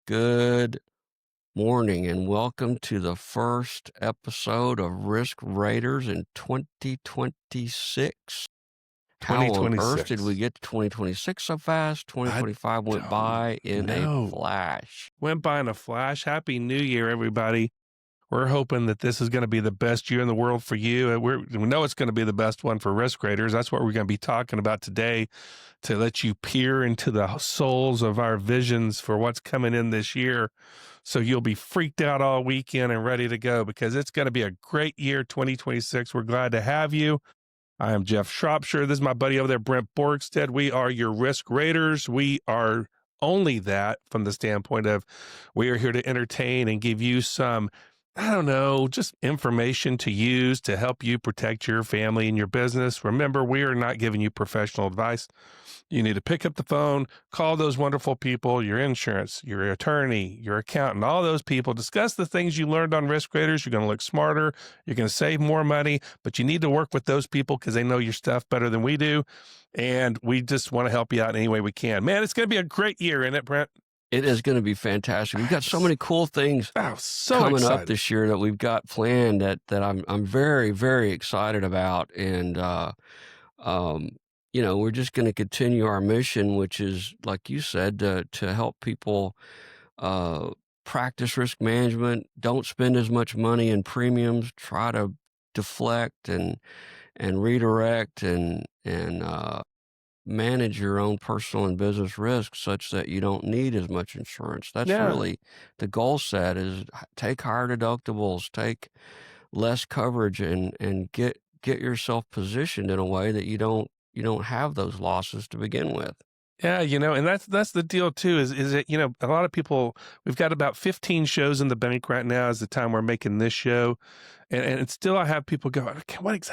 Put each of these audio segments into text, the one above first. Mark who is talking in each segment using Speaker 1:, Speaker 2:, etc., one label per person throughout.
Speaker 1: Good morning and welcome to the first episode of Risk Raiders in 2026. How on earth did we
Speaker 2: 2026.
Speaker 1: get to 2026 so fast? 2025 went by in a flash.
Speaker 2: Went by in a flash. Happy New Year, everybody. We're hoping that this is going to be the best year in the world for you. We know it's going to be the best one for Risk Raiders. That's what we're going to be talking about today, to let you peer into the souls of our visions for what's coming in this year. So you'll be freaked out all weekend and ready to go because it's going to be a great year, 2026. We're glad to have you. I am Jeff Shropshire. This is my buddy over there, Brent Borgstedte. We are your Risk Raiders. We are only that from the standpoint of we are here to entertain and give you some, just information to use to help you protect your family and your business. Remember, we are not giving you professional advice. You need to pick up the phone, call those wonderful people, your insurance, your attorney, your accountant, all those people. Discuss the things you learned on Risk Raiders. You're going to look smarter. You're going to save more money, but you need to work with those people because they know your stuff better than we do. And we just want to help you out any way we can. Man, it's going to be a great year, isn't it, Brent?
Speaker 1: It is going to be fantastic. We've got so many cool things coming up this year that we've got planned that I'm very, very excited about. And, we're just going to continue our mission, which is, like you said, to help people practice risk management. Don't spend as much money in premiums. Try to deflect and redirect and manage your own personal and business risks such that you don't need as much insurance. That's really the goal set, is take higher deductibles, take less coverage, and get yourself positioned in a way that you don't have those losses to begin with.
Speaker 2: Yeah, and that's the deal too, is that, a lot of people, we've got about 15 shows in the bank right now is the time we're making this show. And still I have people go, okay, what is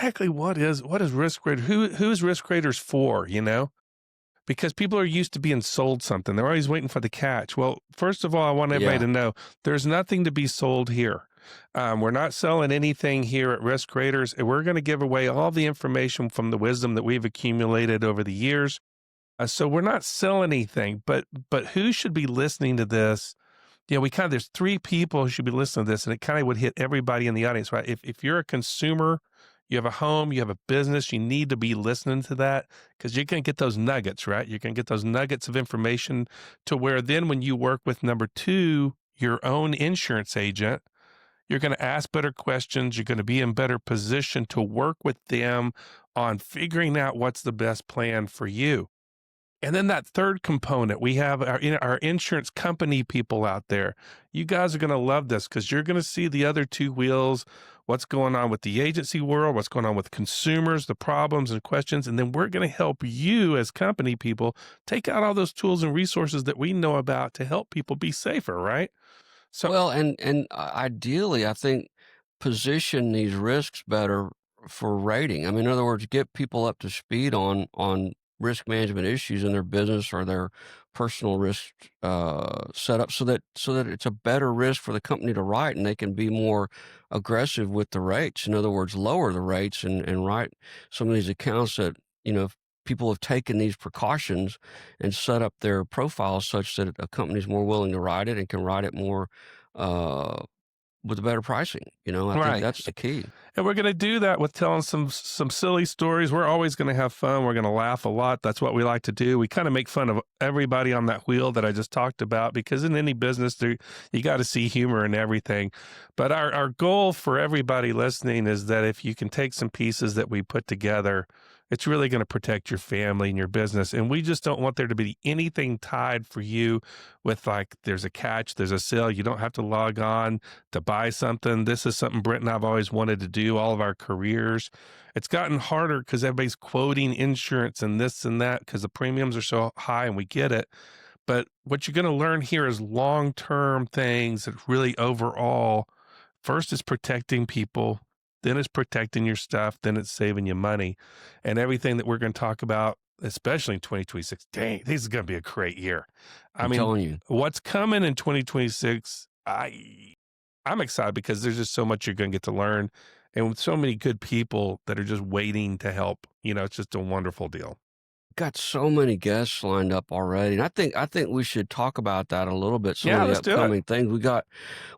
Speaker 2: Risk Raiders? Who's Risk Raiders for, Because people are used to being sold something. They're always waiting for the catch. Well, first of all, I want everybody to know there's nothing to be sold here. We're not selling anything here at Risk Raiders. We're going to give away all the information from the wisdom that we've accumulated over the years. So we're not selling anything, but who should be listening to this? There's three people who should be listening to this, and it kind of would hit everybody in the audience, right? If you're a consumer, you have a home, you have a business, you need to be listening to that because you can get those nuggets, right? You can get those nuggets of information to where then when you work with number two, your own insurance agent, you're going to ask better questions. You're going to be in better position to work with them on figuring out what's the best plan for you. And then that third component, we have our insurance company people out there. You guys are going to love this because you're going to see the other two wheels, what's going on with the agency world, what's going on with consumers, the problems and questions. And then we're going to help you as company people take out all those tools and resources that we know about to help people be safer, right?
Speaker 1: So, well, and ideally, I think position these risks better for rating. I mean, in other words, get people up to speed on risk management issues in their business or their personal risk setup, so that it's a better risk for the company to write, and they can be more aggressive with the rates. In other words, lower the rates and write some of these accounts that people have taken these precautions and set up their profiles such that a company's more willing to write it and can write it more with better pricing. I think that's the key.
Speaker 2: And we're going to do that with telling some silly stories. We're always going to have fun. We're going to laugh a lot. That's what we like to do. We kind of make fun of everybody on that wheel that I just talked about, because in any business, you got to see humor in everything. But our goal for everybody listening is that if you can take some pieces that we put together, it's really going to protect your family and your business. And we just don't want there to be anything tied for you with, like, there's a catch, there's a sale. You don't have to log on to buy something. This is something Brent and I've always wanted to do all of our careers. It's gotten harder because everybody's quoting insurance and this and that because the premiums are so high, and we get it. But what you're going to learn here is long-term things that really overall, first is protecting people, then it's protecting your stuff, then it's saving you money. And everything that we're going to talk about, especially in 2026, dang, this is going to be a great year.
Speaker 1: I'm telling you.
Speaker 2: What's coming in 2026, I'm excited because there's just so much you're going to get to learn, and with so many good people that are just waiting to help. It's just a wonderful deal.
Speaker 1: got so many guests lined up already, and I think we should talk about that a little bit. Some of
Speaker 2: Yeah,
Speaker 1: the
Speaker 2: let's do it.
Speaker 1: upcoming things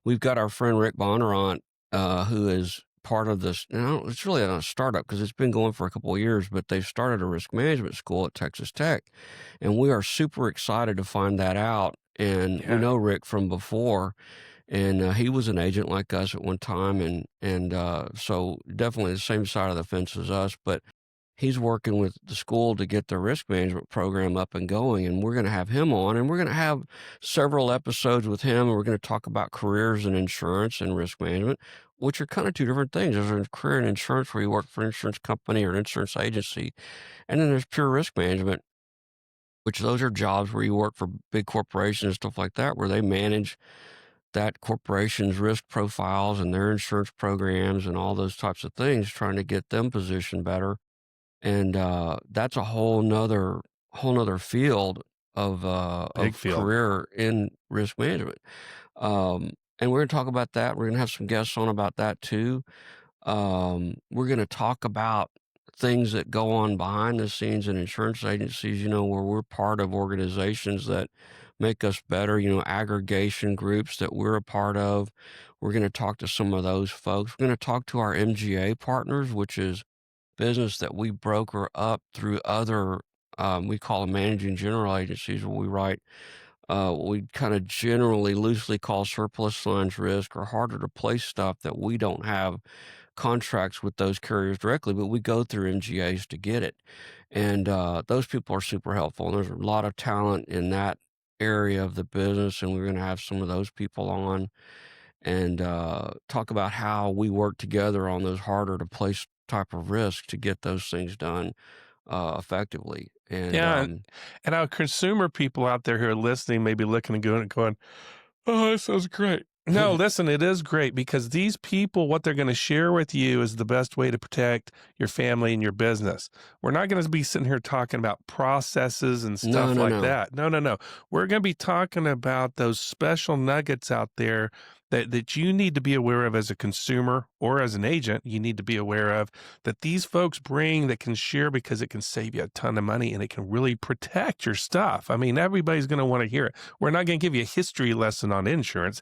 Speaker 1: we've got our friend Rick Bonnarant, who is part of this. Now it's really not a startup because it's been going for a couple of years, but they've started a risk management school at Texas Tech, and we are super excited to find that out. And we
Speaker 2: Yeah.
Speaker 1: know Rick from before, and he was an agent like us at one time, and so definitely the same side of the fence as us, but he's working with the school to get the risk management program up and going, and we're going to have him on, and we're going to have several episodes with him, and we're going to talk about careers in insurance and risk management, which are kind of two different things. There's a career in insurance where you work for an insurance company or an insurance agency, and then there's pure risk management, which those are jobs where you work for big corporations and stuff like that, where they manage that corporation's risk profiles and their insurance programs and all those types of things, trying to get them positioned better. And that's a whole nother field
Speaker 2: Big
Speaker 1: of
Speaker 2: field.
Speaker 1: career in risk management. And we're going to talk about that. We're going to have some guests on about that too. We're going to talk about things that go on behind the scenes in insurance agencies, where we're part of organizations that make us better, aggregation groups that we're a part of. We're going to talk to some of those folks. We're going to talk to our MGA partners, which is business that we broker up through other, we call them managing general agencies, where we write what we kind of generally loosely call surplus lines risk or harder to place stuff that we don't have contracts with those carriers directly, but we go through MGAs to get it. And those people are super helpful. And there's a lot of talent in that area of the business, and we're going to have some of those people on and talk about how we work together on those harder to place type of risks to get those things done effectively. And
Speaker 2: Yeah, and our consumer people out there who are listening may be looking and going, "Oh, that sounds great." No, listen, it is great because these people, what they're going to share with you is the best way to protect your family and your business. We're not going to be sitting here talking about processes and
Speaker 1: no,
Speaker 2: stuff
Speaker 1: no,
Speaker 2: like
Speaker 1: no.
Speaker 2: that. No, no, no. We're going to be talking about those special nuggets out there that you need to be aware of as a consumer or as an agent. You need to be aware of that these folks bring that can share because it can save you a ton of money and it can really protect your stuff. I mean, everybody's going to want to hear it. We're not going to give you a history lesson on insurance.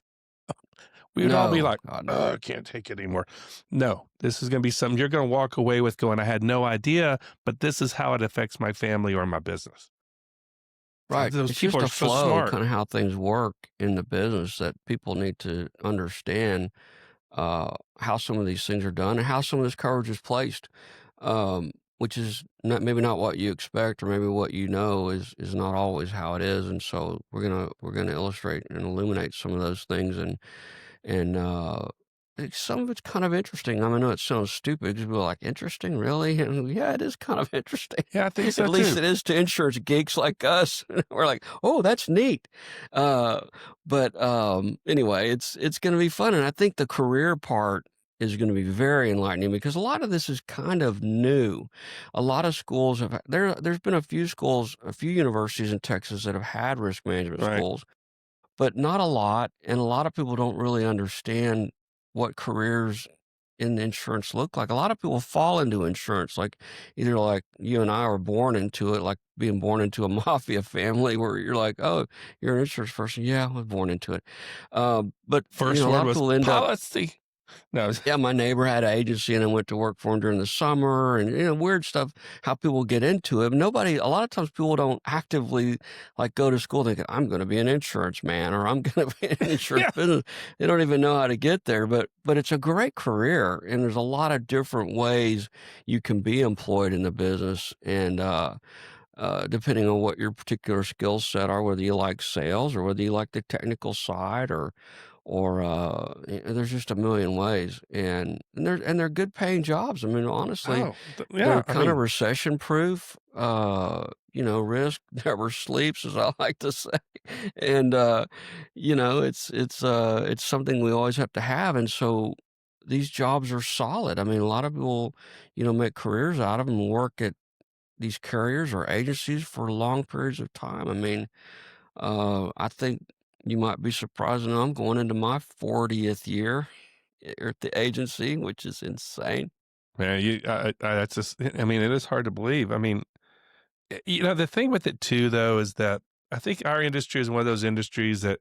Speaker 2: We would all be
Speaker 1: No,
Speaker 2: like,
Speaker 1: God,
Speaker 2: "Oh,
Speaker 1: no.
Speaker 2: I can't take it anymore." No, this is going to be something you're going to walk away with going, "I had no idea, but this is how it affects my family or my business."
Speaker 1: Right.
Speaker 2: Those
Speaker 1: It's
Speaker 2: people
Speaker 1: just
Speaker 2: are
Speaker 1: a
Speaker 2: so
Speaker 1: flow,
Speaker 2: smart.
Speaker 1: kind of how things work in the business that people need to understand how some of these things are done and how some of this coverage is placed, which is maybe not what you expect or maybe what is not always how it is. And so we're gonna illustrate and illuminate some of those things, and some of it's kind of interesting. I know it sounds stupid because people are like, interesting, really? And yeah, it is kind of interesting.
Speaker 2: Yeah, I think so
Speaker 1: At least
Speaker 2: too.
Speaker 1: it is to insurance geeks like us. We're like, oh, that's neat. Uh, but anyway, it's going to be fun, and I think the career part is going to be very enlightening because a lot of this is kind of new. A lot of schools there's been a few schools, a few universities in Texas that have had risk management
Speaker 2: Right.
Speaker 1: schools, but not a lot, and a lot of people don't really understand what careers in insurance look like. A lot of people fall into insurance, like either like you and I were born into it, like being born into a mafia family where you're like, oh, you're an insurance person. Yeah, I was born into it. But
Speaker 2: First
Speaker 1: a
Speaker 2: word
Speaker 1: lot of
Speaker 2: was
Speaker 1: people end up.
Speaker 2: policy. No,
Speaker 1: Yeah, my neighbor had an agency and I went to work for him during the summer and weird stuff, how people get into it. A lot of times people don't actively like go to school thinking, I'm going to be an insurance man or I'm going to be an insurance
Speaker 2: yeah.
Speaker 1: business. They don't even know how to get there, but it's a great career and there's a lot of different ways you can be employed in the business. And, depending on what your particular skill set are, whether you like sales or whether you like the technical side or there's just a million ways, and they're good paying jobs. I mean, honestly,
Speaker 2: Oh,
Speaker 1: they're
Speaker 2: yeah. I
Speaker 1: kind of
Speaker 2: mean,
Speaker 1: recession proof. Risk never sleeps, as I like to say, and it's something we always have to have, and so these jobs are solid. I mean, a lot of people, make careers out of them and work at these carriers or agencies for long periods of time. I mean, I think you might be surprised to know I'm going into my 40th year at the agency, which is insane.
Speaker 2: man, that's just, I mean, it is hard to believe. I mean, The thing with it too, though, is that I think our industry is one of those industries that,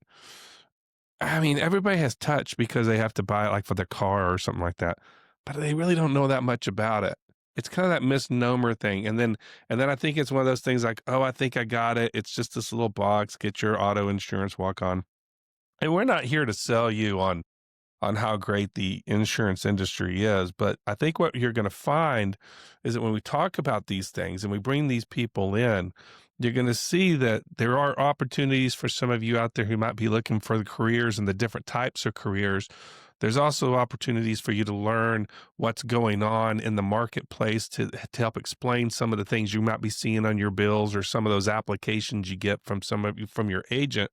Speaker 2: I mean, everybody has touch because they have to buy it like for their car or something like that, but they really don't know that much about it. It's kind of that misnomer thing. And then I think it's one of those things like, oh, I think I got it. It's just this little box, get your auto insurance, walk on. And we're not here to sell you on how great the insurance industry is. But I think what you're going to find is that when we talk about these things and we bring these people in, you're going to see that there are opportunities for some of you out there who might be looking for the careers and the different types of careers. There's also opportunities for you to learn what's going on in the marketplace to help explain some of the things you might be seeing on your bills or some of those applications you get from some of you from your agent.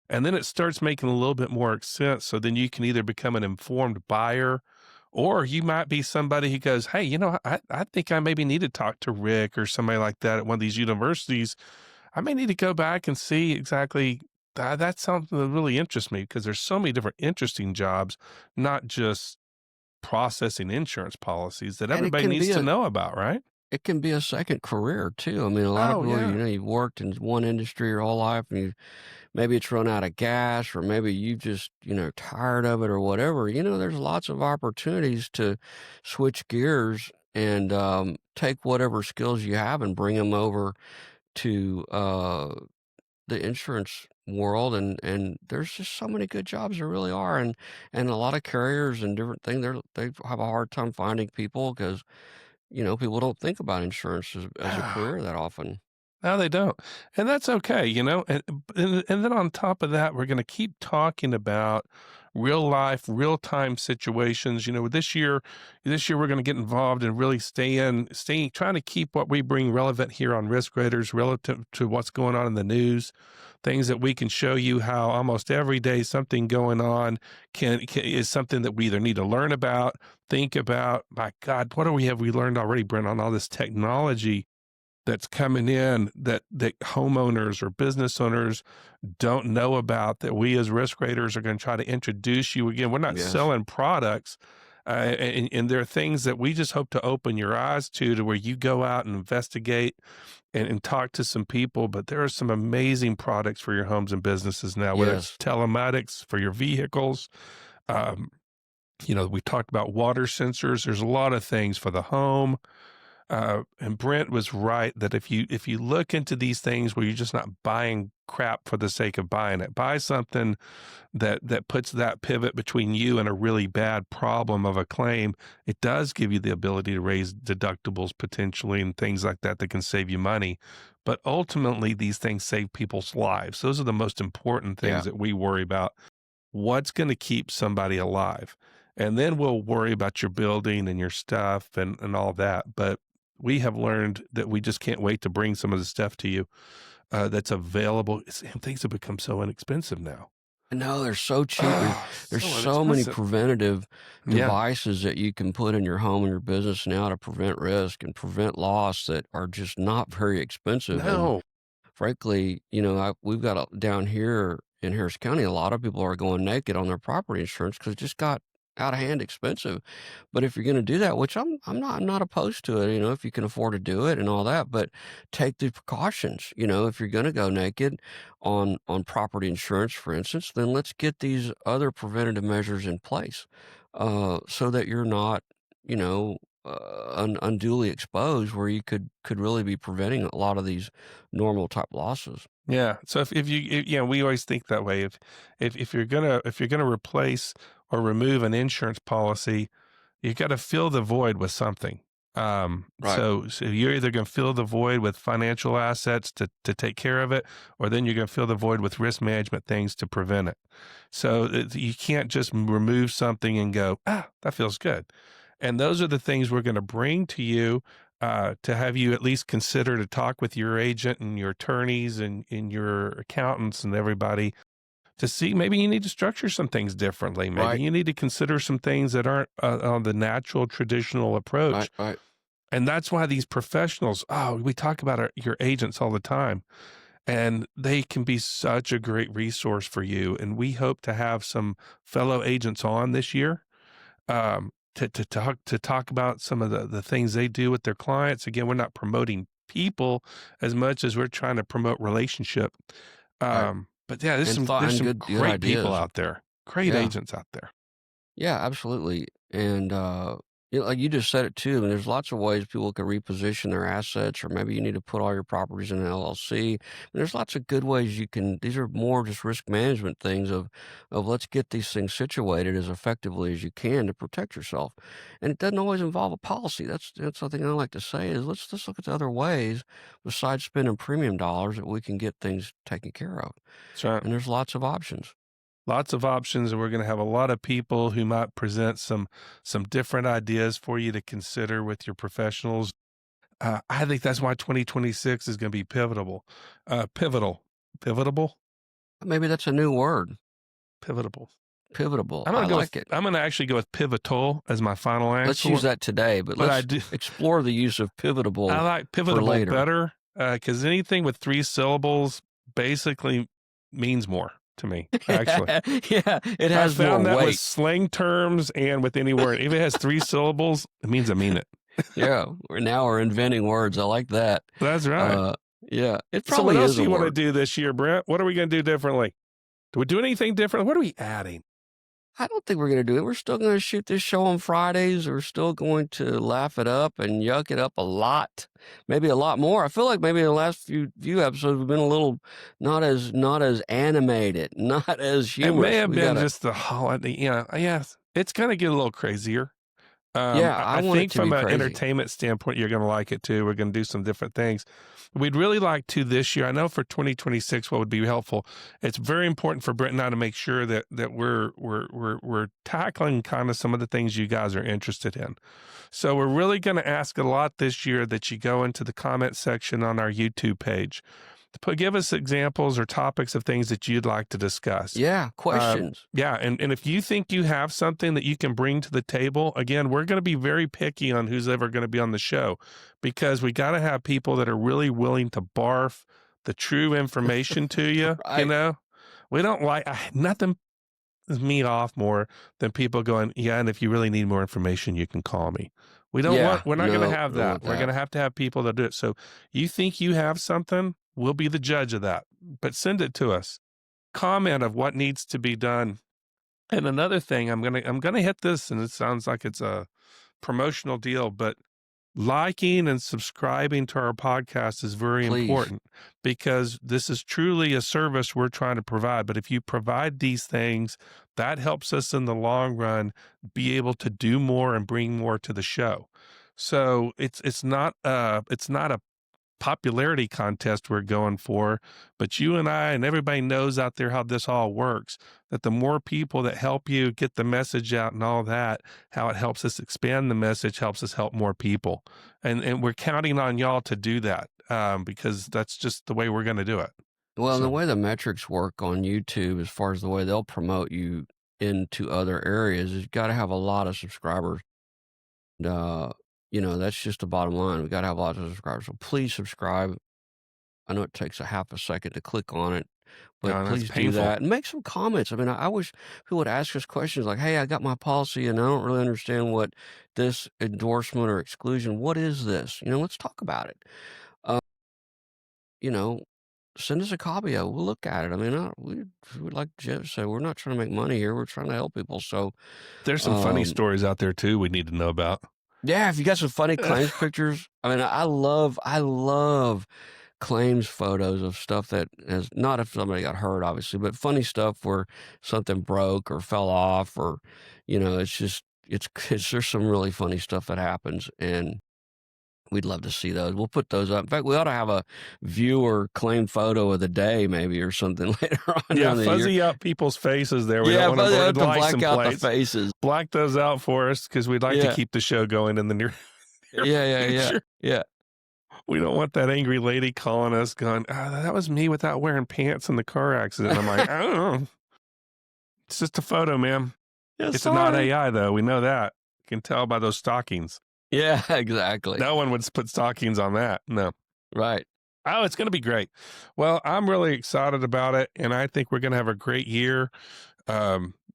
Speaker 2: And then it starts making a little bit more sense. So then you can either become an informed buyer, or you might be somebody who goes, hey, I think I maybe need to talk to Rick or somebody like that at one of these universities. I may need to go back and see exactly that's something that really interests me because there's so many different interesting jobs, not just processing insurance policies that
Speaker 1: And
Speaker 2: everybody needs to know about, right?
Speaker 1: it can be a second career too. I mean, a lot of
Speaker 2: Oh,
Speaker 1: people,
Speaker 2: yeah.
Speaker 1: you've worked in one industry your whole life and maybe it's run out of gas or maybe you just, tired of it or whatever. There's lots of opportunities to switch gears and take whatever skills you have and bring them over to the insurance world. And there's just so many good jobs there really are. And a lot of carriers and different things, they have a hard time finding people because, people don't think about insurance as a career that often.
Speaker 2: No, they don't. And that's okay, and then on top of that, we're gonna keep talking about real life, real time situations. This year we're gonna get involved and really staying trying to keep what we bring relevant here on Risk Raiders relative to what's going on in the news, things that we can show you how almost every day something going on can is something that we either need to learn about, think about. My God, have we learned already, Brent, on all this technology that's coming in that homeowners or business owners don't know about that we as risk raters are going to try to introduce you. Again, we're not
Speaker 1: Yes.
Speaker 2: selling products, and there are things that we just hope to open your eyes to where you go out and investigate and talk to some people. But there are some amazing products for your homes and businesses now, whether it's
Speaker 1: Yes.
Speaker 2: telematics for your vehicles. um, we talked about water sensors. There's a lot of things for the home. And Brent was right that if you look into these things where you're just not buying crap for the sake of buying it, buy something that puts that pivot between you and a really bad problem of a claim. It does give you the ability to raise deductibles potentially and things like that can save you money. But ultimately, these things save people's lives. Those are the most important
Speaker 1: Yeah.
Speaker 2: things that we worry about. What's going to keep somebody alive? And then we'll worry about your building and your stuff and all that. But we have learned that we just can't wait to bring some of the stuff to you that's available. Things have become so inexpensive now.
Speaker 1: No, they're so cheap.
Speaker 2: Ah,
Speaker 1: There's
Speaker 2: so
Speaker 1: so many
Speaker 2: inexpensive.
Speaker 1: preventative
Speaker 2: Yeah.
Speaker 1: devices that you can put in your home and your business now to prevent risk and prevent loss that are just not very expensive. And
Speaker 2: No.
Speaker 1: frankly, we've got down here in Harris County, a lot of people are going naked on their property insurance because it just got out of hand expensive. But if you're going to do that, which I'm not opposed to it, if you can afford to do it and all that, but take the precautions. If you're going to go naked on property insurance, for instance, then let's get these other preventative measures in place, so that you're not, you know, unduly exposed, where you could really be preventing a lot of these normal type losses.
Speaker 2: Yeah. So we always think that way. If you're gonna replace or remove an insurance policy, you got to fill the void with something.
Speaker 1: Right.
Speaker 2: So you're either going to fill the void with financial assets to take care of it, or then you're going to fill the void with risk management things to prevent it. So you can't just remove something and go, that feels good. And those are the things we're going to bring to you to have you at least consider to talk with your agent and your attorneys and your accountants and everybody to see maybe you need to structure some things differently. Maybe
Speaker 1: Right.
Speaker 2: you need to consider some things that aren't on the natural traditional
Speaker 1: Right.
Speaker 2: approach.
Speaker 1: Right.
Speaker 2: And that's why these professionals, we talk about your agents all the time, and they can be such a great resource for you. And we hope to have some fellow agents on this year to talk about some of the things they do with their clients. Again, we're not promoting people as much as we're trying to promote relationship.
Speaker 1: Right.
Speaker 2: But yeah, there's
Speaker 1: And
Speaker 2: some
Speaker 1: good
Speaker 2: great people
Speaker 1: ideas.
Speaker 2: out there, great
Speaker 1: Yeah.
Speaker 2: agents out there.
Speaker 1: Yeah, absolutely. And like you just said it too. I mean, there's lots of ways people can reposition their assets, or maybe you need to put all your properties in an LLC. There's lots of good ways you can. These are more just risk management things of let's get these things situated as effectively as you can to protect yourself. And it doesn't always involve a policy. That's something I like to say is let's look at the other ways besides spending premium dollars that we can get things taken care of.
Speaker 2: That's right.
Speaker 1: And there's lots of options.
Speaker 2: Lots of options, and we're going to have a lot of people who might present some different ideas for you to consider with your professionals. I think that's why 2026 is going to be pivotal. Pivotal,
Speaker 1: Maybe that's a new word.
Speaker 2: pivotal.
Speaker 1: Pivotable.
Speaker 2: I'm
Speaker 1: I
Speaker 2: gonna go.
Speaker 1: like it.
Speaker 2: I'm gonna actually go with pivotal as my final answer.
Speaker 1: Let's use that today, but
Speaker 2: I
Speaker 1: let's
Speaker 2: do.
Speaker 1: explore the use of pivotable.
Speaker 2: I like
Speaker 1: for
Speaker 2: pivotable
Speaker 1: later.
Speaker 2: better because anything with 3 syllables basically means more to me. Actually,
Speaker 1: Yeah, it has
Speaker 2: I found
Speaker 1: more
Speaker 2: that with
Speaker 1: weight.
Speaker 2: slang terms and with any word. If it has 3 syllables, it means I mean it.
Speaker 1: Yeah, we're inventing words. I like that.
Speaker 2: That's right.
Speaker 1: Yeah, it
Speaker 2: So
Speaker 1: probably
Speaker 2: what else
Speaker 1: is
Speaker 2: do
Speaker 1: a
Speaker 2: you want to
Speaker 1: word.
Speaker 2: do this year, Brent? What are we going to do differently? Do we do anything different? What are we adding?
Speaker 1: I don't think we're going to do it. We're still going to shoot this show on Fridays. We're still going to laugh it up and yuck it up a lot, maybe a lot more. I feel like maybe in the last few episodes we've been a little not as animated, not as
Speaker 2: It
Speaker 1: humorous.
Speaker 2: may have
Speaker 1: We
Speaker 2: been
Speaker 1: gotta,
Speaker 2: just the holiday. Yes, it's going to get a little crazier.
Speaker 1: yeah, I
Speaker 2: I
Speaker 1: want it
Speaker 2: think
Speaker 1: to be
Speaker 2: from an
Speaker 1: crazy.
Speaker 2: entertainment standpoint, you're going to like it too. We're going to do some different things. We'd really like to this year. I know for 2026, what would be helpful. It's very important for Brent and I to make sure that we're tackling kind of some of the things you guys are interested in. So we're really going to ask a lot this year that you go into the comment section on our YouTube page. Give us examples or topics of things that you'd like to discuss.
Speaker 1: Yeah, questions.
Speaker 2: Yeah, and if you think you have something that you can bring to the table, again, we're going to be very picky on who's ever going to be on the show because we got to have people that are really willing to barf the true information to you.
Speaker 1: Right.
Speaker 2: You know, we don't like nothing pisses me off more than people going, yeah, and if you really need more information, you can call me. We don't
Speaker 1: Yeah,
Speaker 2: we're not going to
Speaker 1: no,
Speaker 2: have
Speaker 1: we don't
Speaker 2: that.
Speaker 1: want
Speaker 2: We're going to have people that do it. So you think you have something, we'll be the judge of that, but send it to us. Comment of what needs to be done. And another thing, I'm gonna hit this, and it sounds like it's a promotional deal, but liking and subscribing to our podcast is very
Speaker 1: Please.
Speaker 2: important because this is truly a service we're trying to provide. But if you provide these things, that helps us in the long run be able to do more and bring more to the show. So it's not a popularity contest we're going for, but you and I and everybody knows out there how this all works, that the more people that help you get the message out and all that, how it helps us expand the message, helps us help more people. And we're counting on y'all to do that because that's just the way we're going to do it.
Speaker 1: Well, and the way the metrics work on YouTube, as far as the way they'll promote you into other areas, is you got to have a lot of subscribers. And, that's just the bottom line. We got to have lots of subscribers. So please subscribe. I know it takes a half a second to click on it, but please do that and make some comments. I mean, I wish people would ask us questions like, hey, I got my policy and I don't really understand what this endorsement or exclusion, what is this? Let's talk about it. Send us a copy of it. We'll look at it. I mean, we like Jeff said, we're not trying to make money here. We're trying to help people. So
Speaker 2: there's some funny stories out there too we need to know about.
Speaker 1: Yeah, if you got some funny claims pictures, I mean, I love claims photos of stuff that has, not if somebody got hurt, obviously, but funny stuff where something broke or fell off, or there's some really funny stuff that happens, and we'd love to see those. We'll put those up. In fact, we ought to have a viewer claim photo of the day, maybe, or something later on.
Speaker 2: Yeah, fuzzy out people's faces there. We don't want to
Speaker 1: black out the faces.
Speaker 2: Black those out for us because we'd like to keep the show going in the near future.
Speaker 1: Yeah.
Speaker 2: We don't want that angry lady calling us going, that was me without wearing pants in the car accident. I'm like, I don't know. It's just a photo, man. It's not AI, though. We know that. You can tell by those stockings.
Speaker 1: Yeah, exactly.
Speaker 2: No one would put stockings on that. No.
Speaker 1: Right.
Speaker 2: Oh, it's going to be great. Well, I'm really excited about it, and I think we're going to have a great year.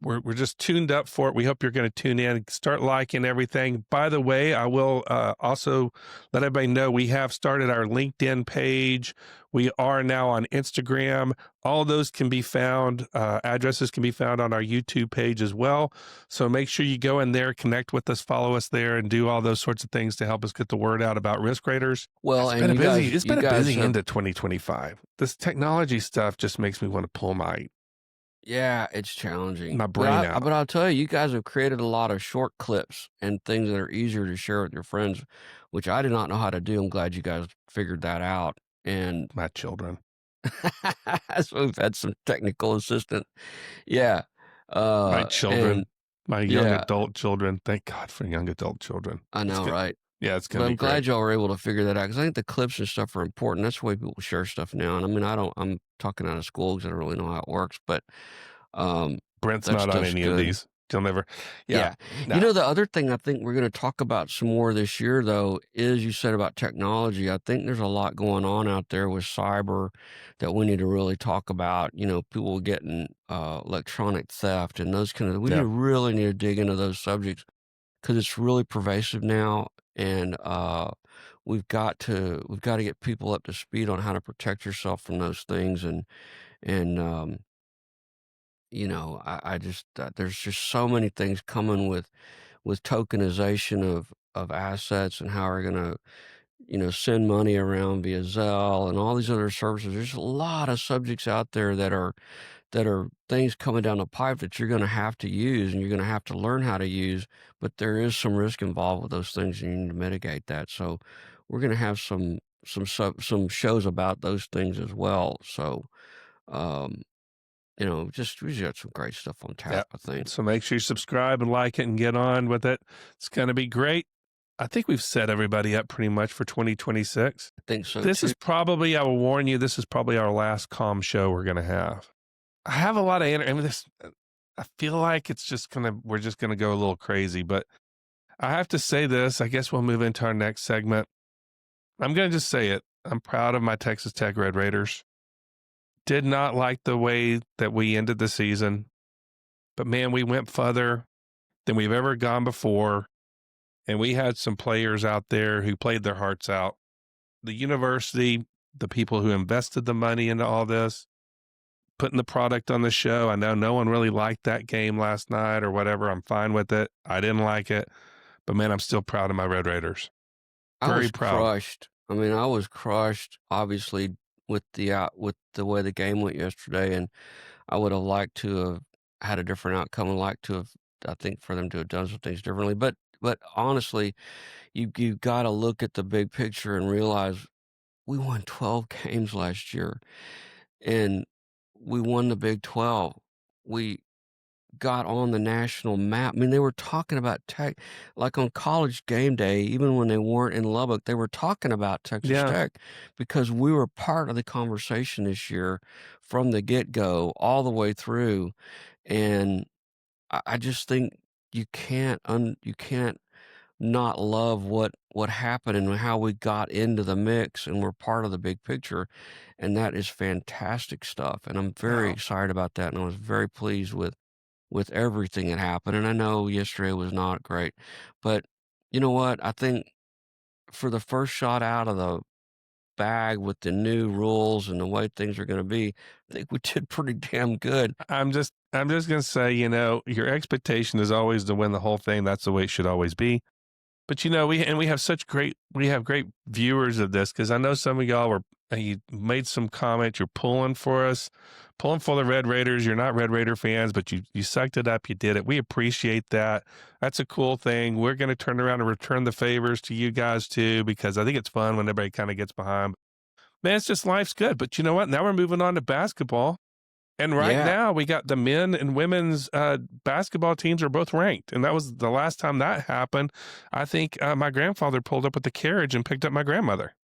Speaker 2: we're just tuned up for it. We hope you're going to tune in, start liking everything. By the way, I will also let everybody know we have started our LinkedIn page. We are now on Instagram. All those can be found, addresses can be found on our YouTube page as well. So make sure you go in there, connect with us, follow us there, and do all those sorts of things to help us get the word out about Risk Raters.
Speaker 1: Well,
Speaker 2: It's
Speaker 1: and
Speaker 2: been
Speaker 1: you
Speaker 2: a busy
Speaker 1: guys have,
Speaker 2: end of 2025. This technology stuff just makes me want to pull
Speaker 1: yeah, it's challenging.
Speaker 2: my brain out.
Speaker 1: But I'll tell you, you guys have created a lot of short clips and things that are easier to share with your friends, which I did not know how to do. I'm glad you guys figured that out. And
Speaker 2: My children.
Speaker 1: so we've had some technical assistant. Yeah.
Speaker 2: My
Speaker 1: And
Speaker 2: children. My young
Speaker 1: yeah,
Speaker 2: adult children. Thank God for young adult children.
Speaker 1: I
Speaker 2: It's
Speaker 1: know,
Speaker 2: good.
Speaker 1: right?
Speaker 2: Yeah, it's
Speaker 1: But
Speaker 2: gonna
Speaker 1: I'm
Speaker 2: be great.
Speaker 1: glad y'all were able to figure that out because I think the clips and stuff are important. That's the way people share stuff now. And I mean, I'm talking out of school because I don't really know how it works, but
Speaker 2: Brent's
Speaker 1: that
Speaker 2: not on
Speaker 1: stuff's
Speaker 2: any of
Speaker 1: good.
Speaker 2: these. You'll never.
Speaker 1: Yeah.
Speaker 2: Yeah.
Speaker 1: You know, the other thing I think we're going to talk about some more this year, though, is you said about technology. I think there's a lot going on out there with cyber that we need to really talk about. You know, people getting electronic theft and those kind of. We
Speaker 2: Yeah.
Speaker 1: really need to dig into those subjects because it's really pervasive now, and we've got to get people up to speed on how to protect yourself from those things, and you know, I just there's just so many things coming with tokenization of assets and how we're gonna, you know, send money around via Zelle and all these other services. There's a lot of subjects out there that are things coming down the pipe that you're gonna have to use and you're gonna have to learn how to use, but there is some risk involved with those things and you need to mitigate that. So we're gonna have some shows about those things as well. So um, you know, just we just got some great stuff on tap, I think.
Speaker 2: So make sure you subscribe and like it and get on with it. It's going to be great. I think we've set everybody up pretty much for 2026.
Speaker 1: I think so
Speaker 2: This
Speaker 1: too.
Speaker 2: is probably, I will warn you, this is probably our last calm show we're going to have. I have a lot of, I mean, this, I feel like it's just going to, we're just going to go a little crazy, but I have to say this. I guess we'll move into our next segment. I'm going to just say it. I'm proud of my Texas Tech Red Raiders. Did not like the way that we ended the season, but man, we went further than we've ever gone before. And we had some players out there who played their hearts out. The university, the people who invested the money into all this, putting the product on the show. I know no one really liked that game last night or whatever. I'm fine with it. I didn't like it, but man, I'm still proud of my Red Raiders.
Speaker 1: I
Speaker 2: Very
Speaker 1: was
Speaker 2: proud.
Speaker 1: crushed. I mean, I was crushed, obviously, with the way the game went yesterday, and I would have liked to have had a different outcome and liked to have, I think, for them to have done some things differently. But honestly, you got to look at the big picture and realize we won 12 games last year, and we won the Big 12. We got on the national map. I mean, they were talking about Tech, like on College Game Day, even when they weren't in Lubbock, they were talking about Texas Tech because we were part of the conversation this year from the get-go all the way through. And I just think you can't not love what happened and how we got into the mix and we're part of the big picture. And that is fantastic stuff. And I'm very excited about that. And I was very pleased with everything that happened. And I know yesterday was not great, but you know what? I think for the first shot out of the bag with the new rules and the way things are going to be, I think we did pretty damn good.
Speaker 2: I'm just going to say, you know, your expectation is always to win the whole thing. That's the way it should always be. But you know, we have great viewers of this because I know some of y'all you made some comments. You're pulling for us, pulling for the Red Raiders. You're not Red Raider fans, but you sucked it up. You did it. We appreciate that. That's a cool thing. We're going to turn around and return the favors to you guys too because I think it's fun when everybody kind of gets behind. Man, it's just life's good. But you know what? Now we're moving on to basketball. And right now, we got the men and women's basketball teams are both ranked. And that was the last time that happened. I think my grandfather pulled up with the carriage and picked up my grandmother.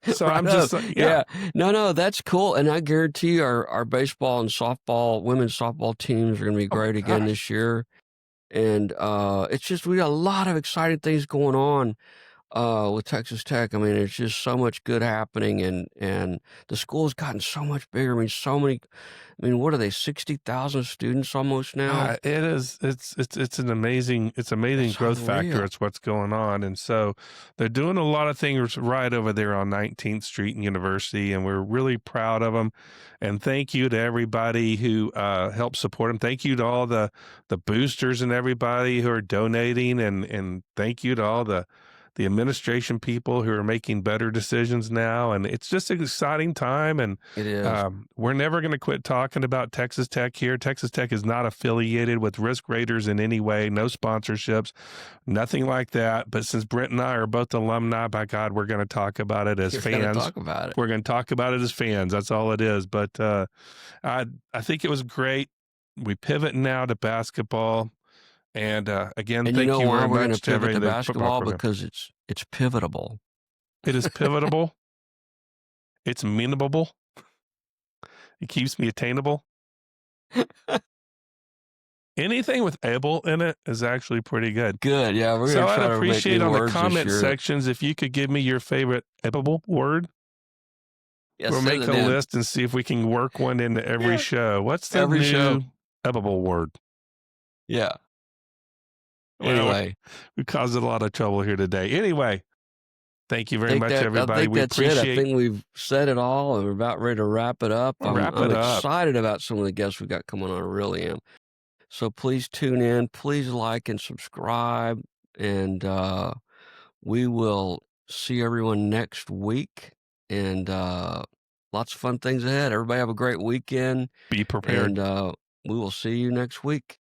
Speaker 2: So
Speaker 1: right
Speaker 2: I'm just
Speaker 1: yeah. No, that's cool. And I guarantee you our baseball and softball, women's softball teams are going to be great again this year. And it's just we got a lot of exciting things going on with Texas Tech. I mean, there's just so much good happening, and the school's gotten so much bigger. I mean, so many. I mean, what are they? 60,000 students almost now.
Speaker 2: It is. It's an amazing. It's amazing
Speaker 1: It's
Speaker 2: growth factor.
Speaker 1: unreal.
Speaker 2: It's what's going on, and so they're doing a lot of things right over there on 19th Street and University, and we're really proud of them. And thank you to everybody who helped support them. Thank you to all the boosters and everybody who are donating, and thank you to all the administration people who are making better decisions now. And it's just an exciting time. And
Speaker 1: It is.
Speaker 2: we're never going to quit talking about Texas Tech here. Texas Tech is not affiliated with Risk Raiders in any way, no sponsorships, nothing like that. But since Brent and I are both alumni, by God, we're going to talk about it as
Speaker 1: You're going to
Speaker 2: fans.
Speaker 1: talk about it.
Speaker 2: We're going to talk about it as fans. That's all it is. But I think it was great. We pivot now to basketball. And again,
Speaker 1: And
Speaker 2: thank
Speaker 1: you know
Speaker 2: you
Speaker 1: why
Speaker 2: very
Speaker 1: we're going
Speaker 2: much
Speaker 1: to
Speaker 2: to
Speaker 1: pivot to
Speaker 2: the football
Speaker 1: basketball?
Speaker 2: program.
Speaker 1: Because it's pivotable.
Speaker 2: It is pivotable. It's meanable. It keeps me attainable. Anything with able in it is actually pretty good.
Speaker 1: Good, yeah. We're
Speaker 2: So
Speaker 1: going to
Speaker 2: I'd
Speaker 1: try to make
Speaker 2: appreciate
Speaker 1: new
Speaker 2: on the
Speaker 1: words this
Speaker 2: comment
Speaker 1: year.
Speaker 2: sections if you could give me your favorite able word.
Speaker 1: Yeah,
Speaker 2: We'll
Speaker 1: send
Speaker 2: make
Speaker 1: it
Speaker 2: a
Speaker 1: in.
Speaker 2: list and see if we can work one into every
Speaker 1: Yeah.
Speaker 2: show. What's the
Speaker 1: Every
Speaker 2: new
Speaker 1: show.
Speaker 2: able word?
Speaker 1: Yeah.
Speaker 2: Well,
Speaker 1: Anyway,
Speaker 2: we caused a lot of trouble here today. Anyway, thank you very much,
Speaker 1: I
Speaker 2: everybody.
Speaker 1: think
Speaker 2: We
Speaker 1: that's it. I
Speaker 2: appreciate.
Speaker 1: think we've said it all, and we're about ready to wrap it up.
Speaker 2: Wrap
Speaker 1: I'm
Speaker 2: it up.
Speaker 1: excited about some of the guests we got coming on. I really am. So please tune in. Please like and subscribe, and we will see everyone next week. And lots of fun things ahead. Everybody have a great weekend.
Speaker 2: Be prepared.
Speaker 1: And we will see you next week.